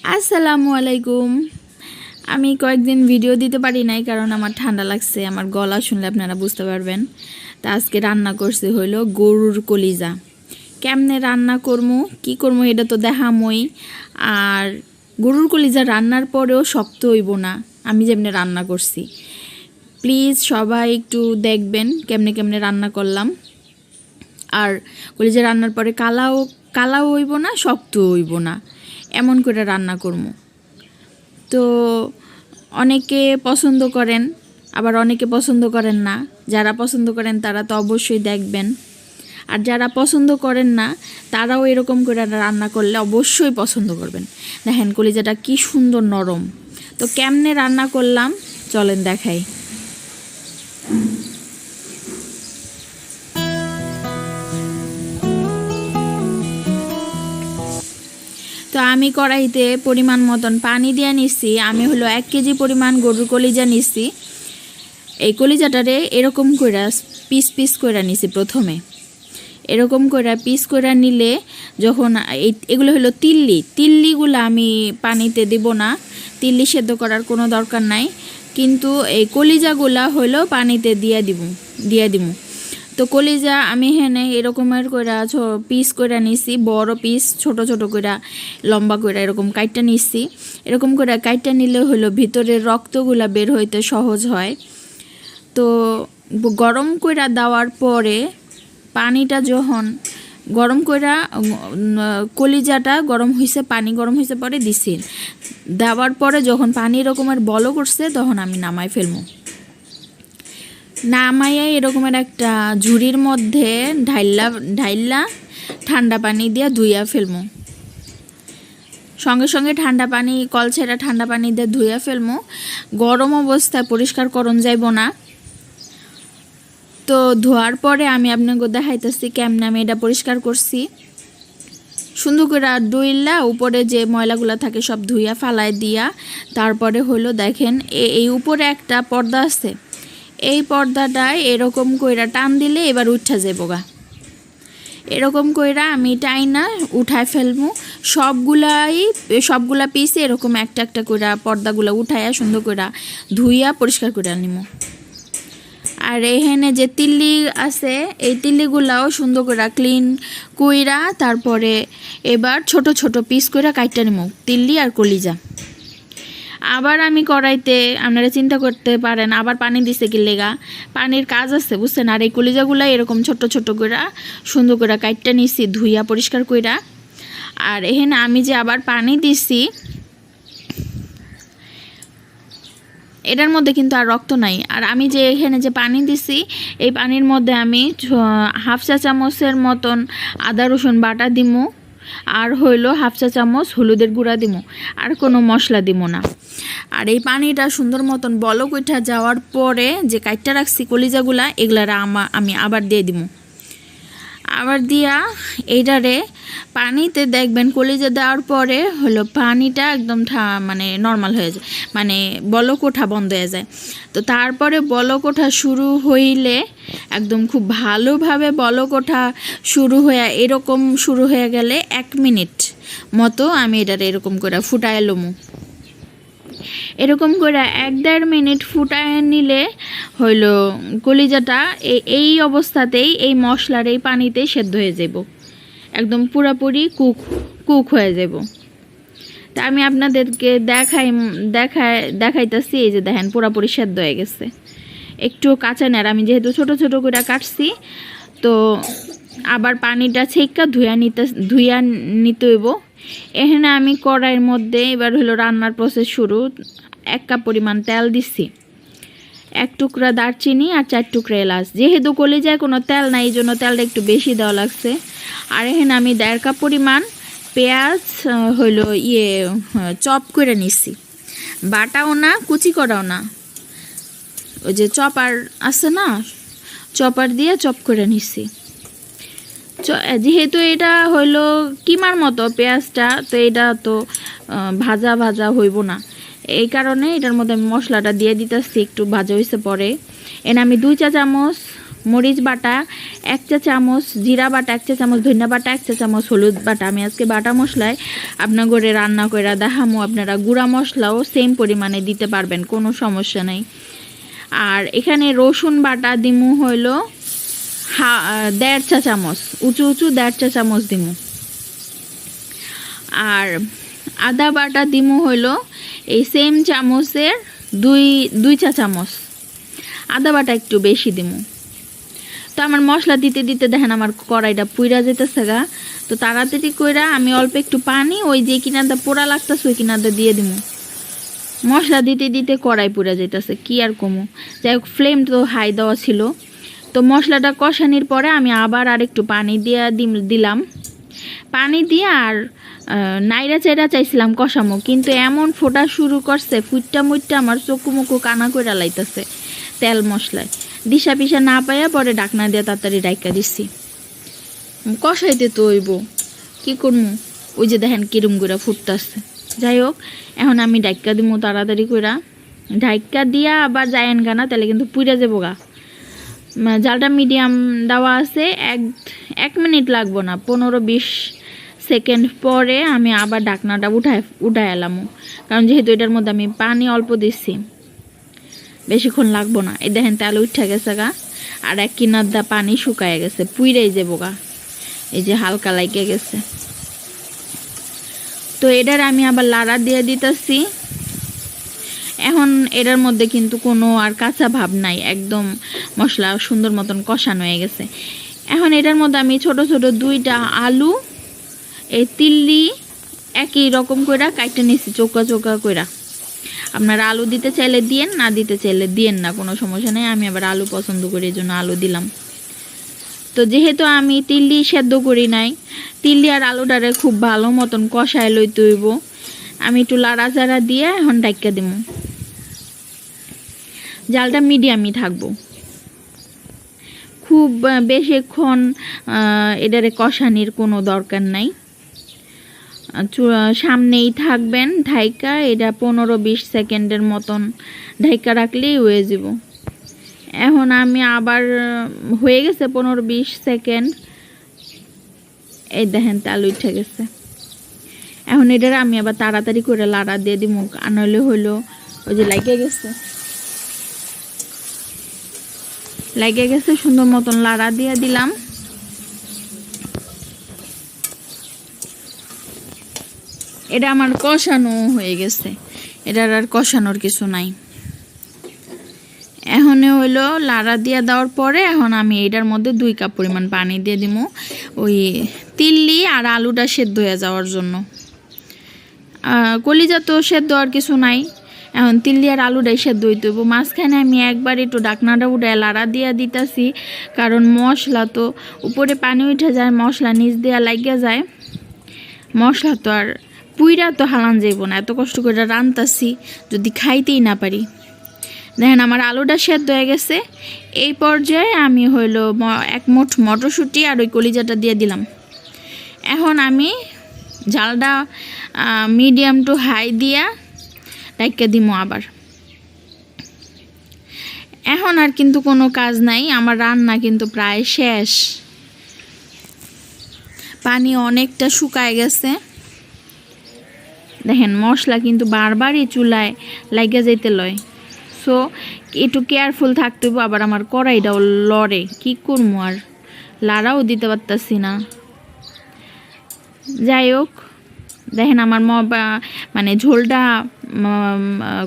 আসসালামু আলাইকুম। আমি কয়েকদিন ভিডিও দিতে পারি নাই কারণ আমার ঠান্ডা লাগছে, আমার গলা শুনলে আপনারা বুঝতে পারবেন। তা আজকে রান্না করছি হইল গরুর কলিজা। কেমনে রান্না করবো কি করবো এটা তো দেখামই। আর গরুর কলিজা রান্নার পরেও শক্ত হইব না আমি যেমনি রান্না করছি। প্লিজ সবাই একটু দেখবেন কেমনে কেমনে রান্না করলাম। আর কলিজা রান্নার পরে কালাও হইব না, শক্ত হইব না, এমন করে রান্না করবো। তো অনেকে পছন্দ করেন, আবার অনেকে পছন্দ করেন না। যারা পছন্দ করেন তারা তো অবশ্যই দেখবেন, আর যারা পছন্দ করেন না তারাও এরকম করে রান্না করলে অবশ্যই পছন্দ করবেন। দেখেন কলিজাটা কি সুন্দর নরম। তো কেমনে রান্না করলাম চলেন দেখাই। তো আমি কড়াইতে পরিমাণ মতন পানি দিয়ে নিচ্ছি। আমি হলো 1 কেজি পরিমাণ গরুর কলিজা নিচ্ছি। এই কলিজাটারে এরকম করে পিস পিস করে নিছি। প্রথমে এরকম করে পিস করে নিলে যখন এগুলো হলো তিল্লিগুলো আমি পানিতে দেব না, তিল্লি সেদ্ধ করার কোনো দরকার নাই, কিন্তু এই কলিজাগুলা হলো পানিতে দিয়ে দিব। তো কলিজা আমি হেনে এরকমের করে পিস করে নিছি, বড় পিস ছোট ছোট করে লম্বা করে এরকম কাইটটা নিছি। এরকম করে কাইটটা নিলে হলো ভিতরের রক্তগুলা বের হইতে সহজ হয়। তো গরম করে দেওয়ার পরে পানিটা যখন গরম করে কলিজাটা গরম হয়েছে, পানি গরম হয়েছে পরে দিছি। দেওয়ার পরে যখন পানি এরকমের বল করছে তখন আমি নামাই ফেলবো। নামাইয়া এরকমের একটা ঝুড়ির মধ্যে ঢাইলা ঠান্ডা পানি দিয়ে ধুইয়া ফেলবো। সঙ্গে সঙ্গে ঠান্ডা পানি, কল ছেড়া ঠান্ডা পানি দিয়ে ধুইয়া ফেলবো। গরম অবস্থায় পরিষ্কার করন যাইব না। তো ধোয়ার পরে আমি আপনাকে দেখাইতেছি কেমনে আমি এটা পরিষ্কার করছি। সুন্দর করে ডুইলা উপরে যে ময়লাগুলো থাকে সব ধুইয়া ফালাই দিয়া তারপরে হলো দেখেন এই উপরে একটা পর্দা আছে, এই পর্দাটায় এরকম কইরা টান দিলে এবার উঠা যাবো গা। এরকম কইরা আমি টাইনা উঠায় ফেলবো। সবগুলা পিসে এরকম একটা একটা কইরা পর্দাগুলা উঠাইয়া সুন্দর কইরা ধুইয়া পরিষ্কার করে নিব। আর এখানে যে তিল্লি আছে এই তিল্লিগুলাও সুন্দর করে ক্লিন কইরা তারপরে এবার ছোট ছোট পিস কইরা কাইটা নিব, তিল্লি আর কলিজা। আবার আমি কড়াইতে, আপনারা চিন্তা করতে পারেন আবার পানি দিছে কি লেগা, পানির কাজ আছে বুঝছেন। আর এই কলিজাগুলা এরকম ছোট ছোট কইরা সুন্দর করে কাইটটা নিছি ধুইয়া পরিষ্কার কইরা। আর এখানে আমি যে আবার পানি দিছি এটার মধ্যে কিন্তু আর রক্ত নাই। আর আমি যে এখানে যে পানি দিছি এই পানির মধ্যে আমি 1/2 চা চামচের মতন আদা রসুন বাটা দিমু, আর হইল 1/2 চা চামচ হলুদের গুঁড়া দিমু, আর কোনো মশলা দিমু না। আর এই পানিটা সুন্দর মতন বলক উঠা যাওয়ার পরে যে কাইটটা রাখছি কলিজাগুলা এগুলারা আমি আবার দিয়ে দিমু। আবার দিয়া এইটারে পানিতে দেখবেন কলিজা দেওয়ার পরে হলো পানিটা একদম মানে নর্মাল হয়ে যায়, মানে বলক ওঠা বন্ধ হয়ে যায়। তো তারপরে বলক ওঠা শুরু হইলে একদম খুব ভালোভাবে বলক ওঠা শুরু হয়ে গেলে 1 মিনিট মতো আমি এটারে এরকম করে ফুটায় লমু। এরকম করে 1-1.5 মিনিট ফুটায় নিলে হইল কলিজাটা এই অবস্থাতেই এই মশলার এই পানিতেই সেদ্ধ হয়ে যাব, একদম পুরাপুরি কুক হয়ে যাব। তা আমি আপনাদেরকে দেখাইতেছি। এই যে দেখেন পুরাপুরি সেদ্ধ হয়ে গেছে, একটু কাঁচা নেয়। আমি যেহেতু ছোট ছোট করে কাটছি তো আবার পানিটা ছেঁকা ধুইয়া নিতে হইব। এখানে আমি কড়াইয়ের মধ্যে এবার হলো রান্নার প্রসেস শুরু। 1 কাপ পরিমাণ তেল দিচ্ছি, 1 টুকরা দারচিনি আর 4 টুকরা এলাচ। যেহেতু কলিজায় কোনো তেল নাই এই জন্য তেলটা একটু বেশি দেওয়া লাগছে। আর এখানে আমি 1.5 কাপ পরিমাণ পেঁয়াজ হইলো চপ করে নিচ্ছি, বাটাও না কুচি করাও না, ওই যে চপার আছে না, চপার দিয়ে চপ করে নিচ্ছি। যেহেতু এটা হইলো কিমার মতো পেঁয়াজটা, তো এটা তো ভাজা ভাজা হইব না, এই কারণে এটার মধ্যে আমি মশলাটা দিয়ে দিতেছি একটু ভাজা হয়েছে পরে। এনে আমি 2 চা চামচ মরিচ বাটা 1 চা চামচ, জিরা বাটা 1 চা চামচ, ধনিয়া বাটা 1 চা চামচ, হলুদ বাটা। আমি আজকে বাটা মশলায় আপনার ঘরে রান্না করে দেখামো। আপনারা গুঁড়া মশলাও সেম পরিমাণে দিতে পারবেন, কোনো সমস্যা নেই। আর এখানে রসুন বাটা দিমু হইলো 1.5 চা চামচ, উঁচু 1.5 চা চামচ দিমু। আর আদা বাটা দিমু হইলো এই সেম চামচের 2 চা চামচ। আদা বাটা একটু বেশি দিমু। তো আমার মশলা দিতে দিতে দেখেন আমার কড়াইটা পুইরা যেতেছে গা। তো তাড়াতাড়ি কইরা আমি অল্প একটু পানি ওই যে কিনারটা পোড়া লাগতেছে ওই কিনারটা দিয়ে দিমু। মশলা দিতে দিতে কড়াই পুড়ে যেতেছে, কি আর কমু। যাই হোক, ফ্লেম তো হাই দেওয়া ছিল। তো মশলাটা কষানির পরে আমি আবার আরেকটু পানি দিয়ে দিলাম। পানি দিয়ে আর নাইরা চাইরা চাইছিলাম কষামো, কিন্তু এমন ফোটা শুরু করছে, ফুটটা মুটটা আমার চকু মুকু কানা কইরা লাইতেছে তেল মশলায়। দিশা পিসা না পাইয়া পরে ডাকনা দিয়ে তাড়াতাড়ি ডাইকা দিচ্ছি। কষাইতে তো হইব, কি করবো। ওই যে দেখেন কিরম করে ফুটতেছে। যাই হোক, এখন আমি ডাইকা দিব তাড়াতাড়ি কইরা। ডাইকা দিয়া আবার যায়েন গানা, তাহলে কিন্তু পুড়ে যাবো গা। জালটা মিডিয়াম দেওয়া আছে, 1 মিনিট লাগবো না, 15-20 সেকেন্ড পরে আমি আবার ঢাকনাটা উঠায় এলাম। কারণ যেহেতু এটার মধ্যে আমি পানি অল্প দিচ্ছি, বেশিক্ষণ লাগবো না। এই দেখেন তেল উঠে গেছে গা, আর এক কিনার দা পানি শুকায় গেছে, পুইরেই যাবো গা। এই যে হালকা লাইকে গেছে। তো এটার আমি আবার লাড়া দিয়ে দিতেছি। এখন এটার মধ্যে কিন্তু কোনো আর কাঁচা ভাব নাই, একদম মশলা সুন্দর মতন কষানো হয়ে গেছে। এখন এটার মধ্যে আমি ছোট ছোট 2টা আলু, এই তিল্লি একই রকম কইরা কাইটে নিছি, চোকা চোকা কইরা। আপনারা আলু দিতে চাইলে দিয়েন, না দিতে চাইলে দিয়েন না, কোনো সমস্যা নেই। আমি আবার আলু পছন্দ করি, এই জন্য আলু দিলাম। তো যেহেতু আমি তিল্লি সেদ্ধ করি নাই, তিল্লি আর আলুটারে খুব ভালো মতন কষায় লইতে হইব। আমি একটু লাড়াচাড়া দিয়ে এখন ডাইকা দিব। জালটা মিডিয়ামই থাকবো, খুব বেশিক্ষণ এটারে কষানির কোনো দরকার নাই। সামনেই থাকবেন ঢাইকা, এটা 15-20 সেকেন্ডের মতন ঢাইকা রাখলেই হয়ে যাব। এখন আমি আবার হয়ে গেছে 15-20 সেকেন্ড। এই দেখেন তেল উঠে গেছে। এখন এটার আমি আবার তাড়াতাড়ি করে লাড়া দিয়ে দিব, আনলে হইলো ওই যে লাগে গেছে সুন্দর মতন লাড়া দিয়ে দিলাম। এটা আমার কষানো হয়ে গেছে, এটার আর কষানোর কিছু নাই। এখন হইলো লাড়া দিয়ে দেওয়ার পরে এখন আমি এটার মধ্যে 2 কাপ পরিমাণ পানি দিয়ে দিব, ওই তিল্লি আর আলুটা সেদ্ধ হয়ে যাওয়ার জন্য। কলিজা তো সেদ্ধ আর কিছু নাই, এখন তিল্লি আর আলুটাই সেদ্ধ হইতে হইব। মাঝখানে আমি একবার একটু ডাকনাটা উঠায় লাড়া দিয়া দিতেছি, কারণ মশলা তো উপরে পানি উঠে যায়, মশলা নিচ দেওয়া লাগিয়া যায়। মশলা তো আর পুইরা তো হালান যাইব না, এত কষ্ট করে রান্তাছি যদি খাইতেই না পারি। দেখেন আমার আলুটা সেদ্ধ হয়ে গেছে। এই পর্যায়ে আমি হইলো 1 মুঠ মটরশুঁটি আর ওই কলিজাটা দিয়ে দিলাম। এখন আমি জালটা মিডিয়াম টু হাই দিয়া ডাইকা দিব আবার। এখন আর কিন্তু কোনো কাজ নাই, আমার রান্না কিন্তু প্রায় শেষ। পানি অনেকটা শুকায় গেছে। দেখেন মশলা কিন্তু বারবারই চুলায় লাগা যাইতে লয়, সো একটু কেয়ারফুল থাকতে হবে। আবার আমার কড়াইটাও লড়ে, কি করবো, আর লাড়াও দিতে পারতাছি না। যাই হোক, দেখেন আমার মানে ঝোলটা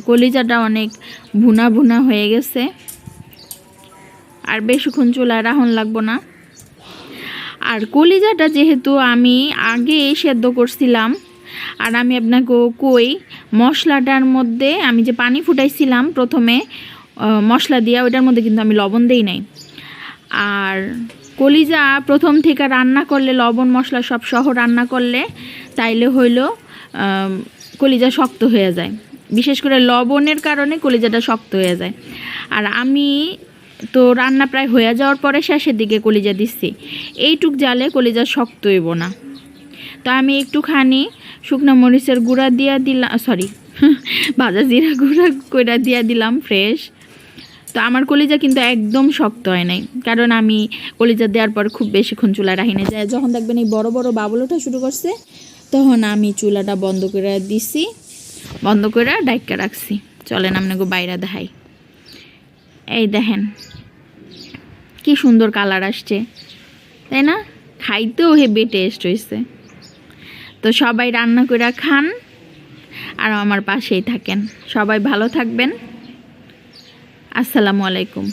কলিজাটা অনেক ভুনা ভুনা হয়ে গেছে, আর বেশিক্ষণ চুলায় রাখন লাগবো না। আর কলিজাটা যেহেতু আমি আগে সেদ্ধ করছিলাম, আর আমি আপনাকে কই মশলাটার মধ্যে আমি যে পানি ফুটাইছিলাম প্রথমে মশলা দিয়া, ওইটার মধ্যে কিন্তু আমি লবণ দেই নাই। আর কলিজা প্রথম থেকে রান্না করলে, লবণ মশলা সব সহ রান্না করলে, তাইলে হইলো কলিজা শক্ত হয়ে যায়। বিশেষ করে লবণের কারণে কলিজাটা শক্ত হয়ে যায়। আর আমি তো রান্না প্রায় হয়ে যাওয়ার পরে শেষের দিকে কলিজা দিচ্ছি, এইটুক জালে কলিজা শক্ত হইব না। তো আমি একটুখানি শুকনো মরিচের গুঁড়া দিয়া দিলাম, সরি ভাজা জিরা গুঁড়া কইরা দিয়া দিলাম ফ্রেশ। তো আমার কলিজা কিন্তু একদম শক্ত হয় নাই, কারণ আমি কলিজা দেওয়ার পর খুব বেশিক্ষণ চুলা রাখি না। যায় যখন দেখবেন এই বড় বড় বাবুল ওঠা শুরু করছে, তখন আমি চুলাটা বন্ধ করে দিছি, বন্ধ করে ডাইকা রাখছি। চলেন আপনাকে বাইরে দেখাই। এই দেখেন কি সুন্দর কালার আসছে, তাই না? খাইতেও হেভি টেস্ট হয়েছে। তো সবাই রান্না করে খান আর আমার পাশেই থাকেন। সবাই ভালো থাকবেন। আসসালামু আলাইকুম।